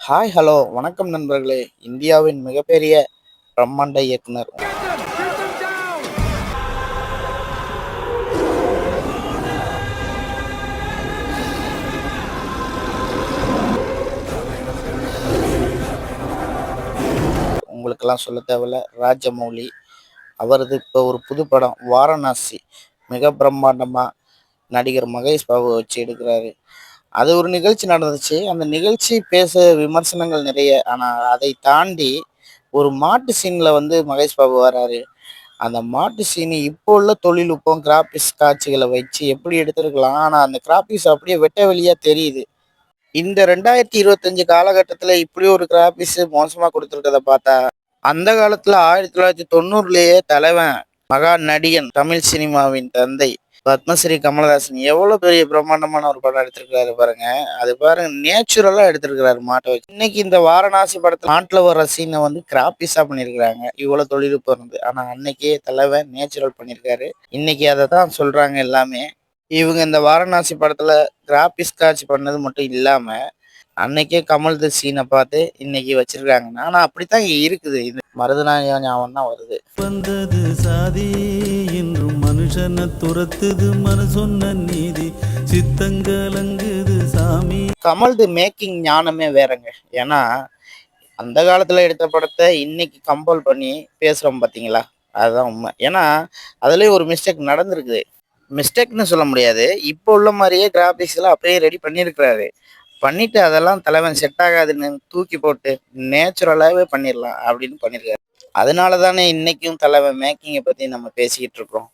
Hi hello வணக்கம் நண்பர்களே. இந்தியாவின் மிகப்பெரிய பிரம்மாண்ட இயக்குனர் உங்களுக்கெல்லாம் சொல்ல தேவையில்ல, ராஜமௌலி. அவரது இப்போ ஒரு புது படம் வாரணாசி, மிக பிரம்மாண்டமா நடிகர் மகேஷ் பாபு வச்சு எடுக்கிறாரு. அது ஒரு நிகழ்ச்சி நடந்துச்சு. அந்த நிகழ்ச்சி பேச விமர்சனங்கள் நிறைய. ஆனால் அதை தாண்டி ஒரு மாட்டு சீன்ல வந்து மகேஷ் பாபு வராரு. அந்த மாட்டு சீனி இப்போ உள்ள தொழில்நுட்பம் கிராபிக்ஸ் காட்சிகளை வச்சு எப்படி எடுத்திருக்கலாம். ஆனால் அந்த கிராபிக்ஸ் அப்படியே வெட்ட வெளியா தெரியுது. இந்த 2025 காலகட்டத்தில் இப்படி ஒரு கிராபிக்ஸ் மோசமா கொடுத்துருக்கத பார்த்தா, அந்த காலத்துல 1990லேயே தலைவன், மகா நடிகன், தமிழ் சினிமாவின் தந்தை பத்மஸ்ரீ கமலஹாசன் எவ்வளவு பெரிய பிரம்மாண்டமான ஒரு படம் எடுத்திருக்காரு பாருங்க. அது பாருங்க, நேச்சுரலா எடுத்திருக்கிறாரு மாட்டை வச்சு. இன்னைக்கு இந்த வாரணாசி படத்துல நாட்டுல வர சீனை வந்து கிராபிக்ஸா பண்ணியிருக்கிறாங்க. இவ்வளவு தொழில்நுட்பம் இருந்து, ஆனா அன்னைக்கே தலைவன் நேச்சுரல் பண்ணியிருக்காரு. இன்னைக்கு அதை தான் சொல்றாங்க எல்லாமே. இவங்க இந்த வாரணாசி படத்துல கிராபிக்ஸ் காட்சி பண்ணது மட்டும் இல்லாம, அன்னைக்கே கமல்து சீனை பார்த்து இன்னைக்கு வச்சிருக்காங்கன்னா, ஆனா அப்படித்தான் இருக்குது. இது மருதநாயகம் ஞாபகம் தான் வருது. வந்தது சாதி என்றும் மனுஷனை துரத்துது மனு சொன்ன நீதி சித்தங்கலங்குது சாமி. கமல்து மேக்கிங் ஞானமே வேறங்க. ஏன்னா அந்த காலத்துல எடுத்த படத்தை இன்னைக்கு கம்பேர் பண்ணி பேசுறோம் பாத்தீங்களா, அதுதான் உண்மை. ஏன்னா அதுலயே ஒரு மிஸ்டேக் நடந்திருக்குது. மிஸ்டேக்னு சொல்ல முடியாது. இப்போ உள்ள மாதிரியே கிராபிக்ஸ் எல்லாம் அப்படியே ரெடி பண்ணியிருக்கிறாரு. பண்ணிட்டு அதெல்லாம் தலைவன் செட் ஆகாதுன்னு தூக்கி போட்டு நேச்சுரலாகவே பண்ணிடலாம் அப்படின்னு பண்ணியிருக்காரு. அதனால தானே இன்னைக்கும் தலைவன் மேக்கிங்கை பற்றி நம்ம பேசிக்கிட்டு இருக்கிறோம்.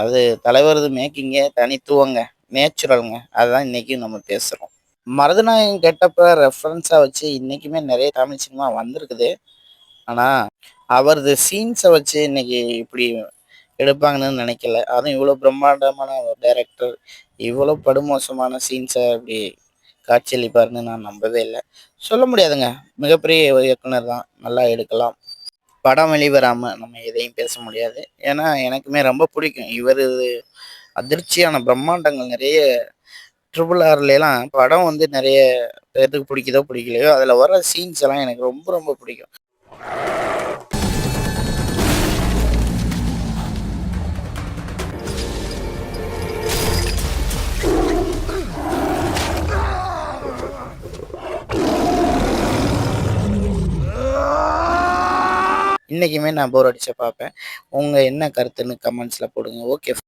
அது தலைவரது மேக்கிங்கே தனித்துவங்க, நேச்சுரலுங்க. அதுதான் இன்னைக்கும் நம்ம பேசுகிறோம். மருதநாயகம் கெட்டப்ப ரெஃபரன்ஸாக வச்சு இன்னைக்குமே நிறைய தமிழ் சினிமா வந்திருக்குது. ஆனால் அவரது சீன்ஸை வச்சு இன்னைக்கு இப்படி எடுப்பாங்கன்னு நினைக்கல. அதுவும் இவ்வளோ பிரம்மாண்டமான ஒரு டைரக்டர் இவ்வளோ படுமோசமான சீன்ஸை இப்படி காட்சியளிப்பாருன்னு நான் நம்பவே இல்லை. சொல்ல முடியாதுங்க. மிகப்பெரிய ஒரு இயக்குனர் தான், நல்லா எடுக்கலாம். படம் வெளிவராமல் நம்ம எதையும் பேச முடியாது. ஏன்னா எனக்குமே ரொம்ப பிடிக்கும் இவர். அதிர்ச்சியான பிரம்மாண்டங்கள் நிறைய. ட்ரிபிள் ஆர்லாம் படம் வந்து நிறைய பேருக்கு பிடிக்குதோ பிடிக்கலையோ, அதில் வர சீன்ஸ் எல்லாம் எனக்கு ரொம்ப ரொம்ப பிடிக்கும். இன்றைக்குமே நான் போர் அடிச்ச பார்ப்பேன். உங்கள் என்ன கருத்துன்னு கமெண்ட்ஸில் போடுங்க. ஓகே.